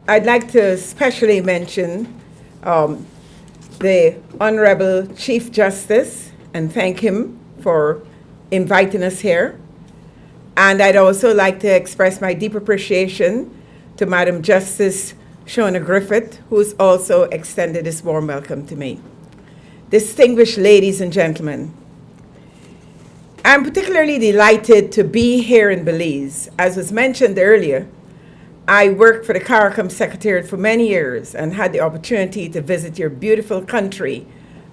I'd like to especially mention um, the Honorable Chief Justice and thank him for inviting us here. And I'd also like to express my deep appreciation to Madam Justice Shona Griffith, who's also extended this warm welcome to me. Distinguished ladies and gentlemen, I'm particularly delighted to be here in Belize. As was mentioned earlier, I worked for the CARICOM Secretariat for many years and had the opportunity to visit your beautiful country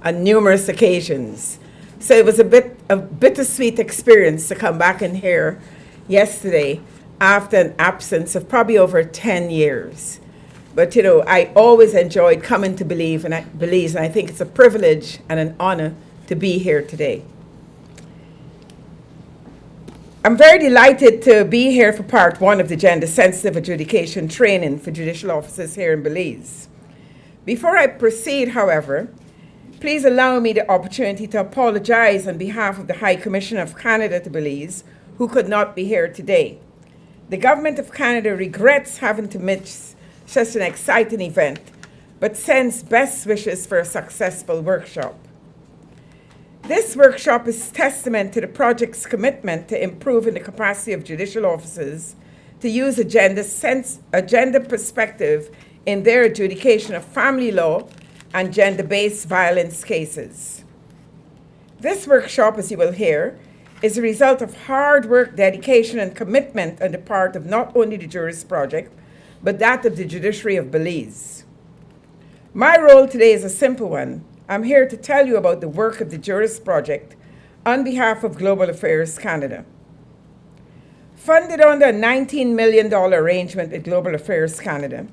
on numerous occasions. So it was a bittersweet experience to come back in here yesterday after an absence of probably over 10 years. But I always enjoyed coming to Belize, and I think it's a privilege and an honor to be here today. I'm very delighted to be here for part one of the gender-sensitive adjudication training for judicial officers here in Belize. Before I proceed, however, please allow me the opportunity to apologize on behalf of the High Commissioner of Canada to Belize, who could not be here today. The Government of Canada regrets having to miss such an exciting event, but sends best wishes for a successful workshop. This workshop is testament to the project's commitment to improving the capacity of judicial officers to use a gender perspective in their adjudication of family law and gender-based violence cases. This workshop, as you will hear, is a result of hard work, dedication, and commitment on the part of not only the Juris Project, but that of the Judiciary of Belize. My role today is a simple one. I'm here to tell you about the work of the Juris Project on behalf of Global Affairs Canada. Funded under a $19 million arrangement with Global Affairs Canada,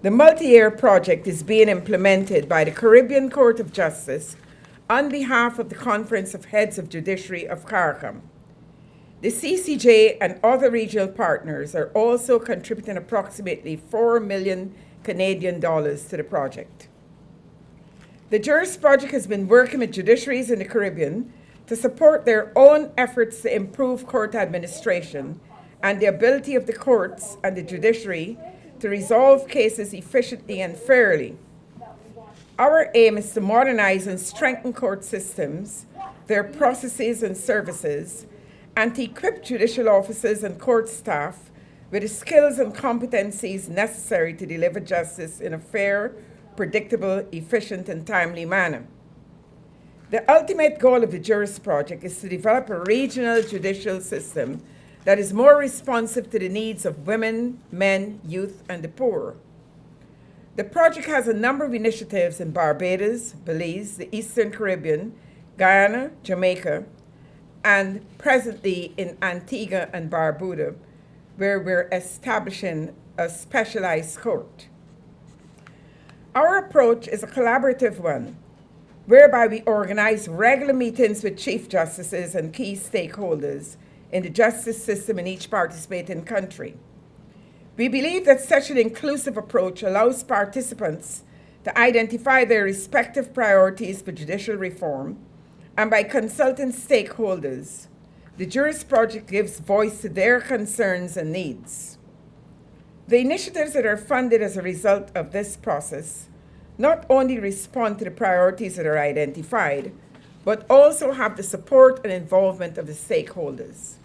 the multi-year project is being implemented by the Caribbean Court of Justice on behalf of the Conference of Heads of Judiciary of CARICOM. The CCJ and other regional partners are also contributing approximately $4 million Canadian dollars to the project. The Juris Project has been working with judiciaries in the Caribbean to support their own efforts to improve court administration and the ability of the courts and the judiciary to resolve cases efficiently and fairly. Our aim is to modernize and strengthen court systems, their processes and services, and to equip judicial officers and court staff with the skills and competencies necessary to deliver justice in a fair, predictable, efficient, and timely manner. The ultimate goal of the Juris Project is to develop a regional judicial system that is more responsive to the needs of women, men, youth, and the poor. The project has a number of initiatives in Barbados, Belize, the Eastern Caribbean, Guyana, Jamaica, and presently in Antigua and Barbuda, where we're establishing a specialized court. Our approach is a collaborative one, whereby we organize regular meetings with chief justices and key stakeholders in the justice system in each participating country. We believe that such an inclusive approach allows participants to identify their respective priorities for judicial reform, and by consulting stakeholders, the Juris Project gives voice to their concerns and needs. The initiatives that are funded as a result of this process not only respond to the priorities that are identified, but also have the support and involvement of the stakeholders.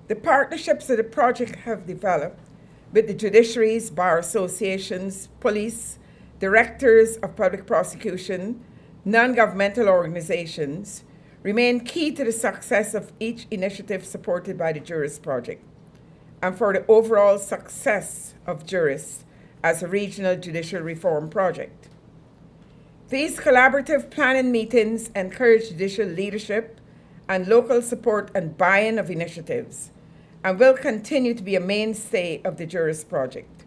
The partnerships that the project have developed with the judiciaries, bar associations, police, directors of public prosecution, non-governmental organizations remain key to the success of each initiative supported by the Juris Project, and for the overall success of Juris as a regional judicial reform project. These collaborative planning meetings encourage judicial leadership and local support and buy-in of initiatives, and will continue to be a mainstay of the Juris Project.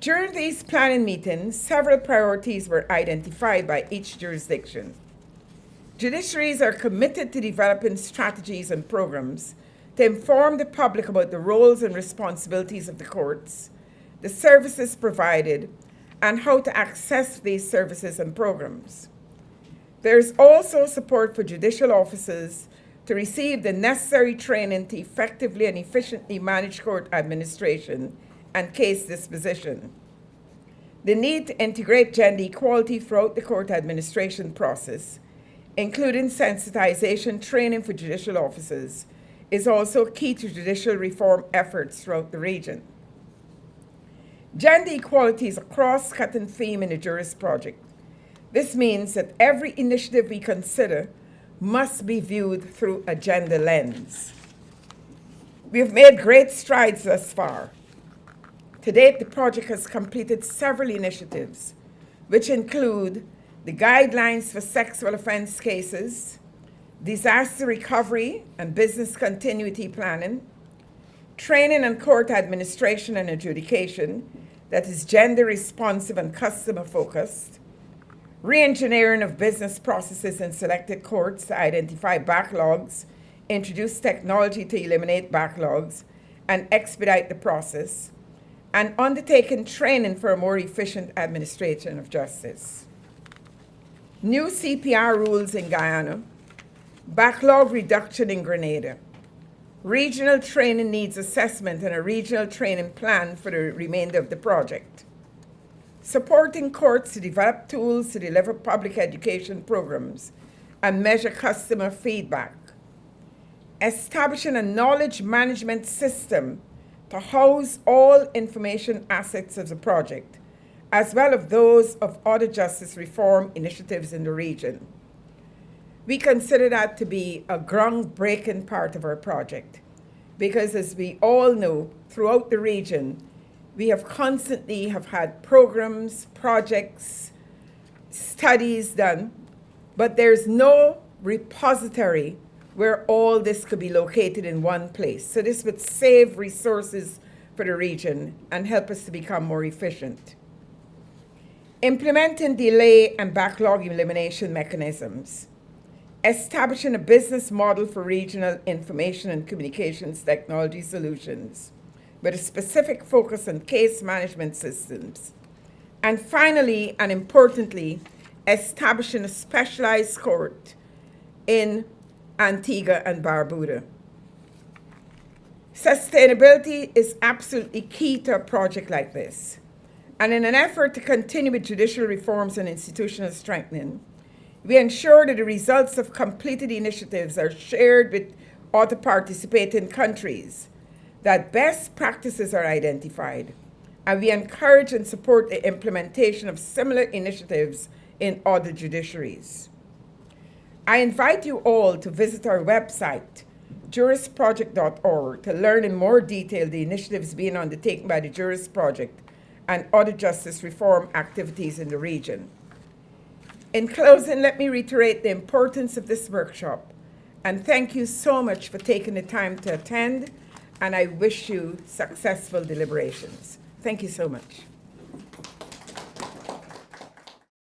During these planning meetings, several priorities were identified by each jurisdiction. Judiciaries are committed to developing strategies and programs to inform the public about the roles and responsibilities of the courts, the services provided, and how to access these services and programs. There is also support for judicial officers to receive the necessary training to effectively and efficiently manage court administration and case disposition. The need to integrate gender equality throughout the court administration process, including sensitization training for judicial officers, is also key to judicial reform efforts throughout the region. Gender equality is a cross-cutting theme in the Juris Project. This means that every initiative we consider must be viewed through a gender lens. We have made great strides thus far. To date, the project has completed several initiatives, which include the guidelines for sexual offense cases, disaster recovery and business continuity planning, training on court administration and adjudication that is gender responsive and customer focused, re-engineering of business processes in selected courts to identify backlogs, introduce technology to eliminate backlogs, and expedite the process, and undertaking training for a more efficient administration of justice. New CPR rules in Guyana, backlog reduction in Grenada, regional training needs assessment and a regional training plan for the remainder of the project, supporting courts to develop tools to deliver public education programs and measure customer feedback, establishing a knowledge management system to house all information assets of the project, as well as those of other justice reform initiatives in the region. We consider that to be a groundbreaking part of our project, because as we all know, throughout the region, we have constantly had programs, projects, studies done, but there's no repository where all this could be located in one place. So this would save resources for the region and help us to become more efficient. Implementing delay and backlog elimination mechanisms. Establishing a business model for regional information and communications technology solutions with a specific focus on case management systems. And finally, and importantly, establishing a specialized court in Antigua and Barbuda. Sustainability is absolutely key to a project like this. And in an effort to continue with judicial reforms and institutional strengthening, we ensure that the results of completed initiatives are shared with other participating countries, that best practices are identified, and we encourage and support the implementation of similar initiatives in other judiciaries. I invite you all to visit our website, jurisproject.org, to learn in more detail the initiatives being undertaken by the Juris Project and other justice reform activities in the region. In closing, let me reiterate the importance of this workshop and thank you so much for taking the time to attend, and I wish you successful deliberations. Thank you so much.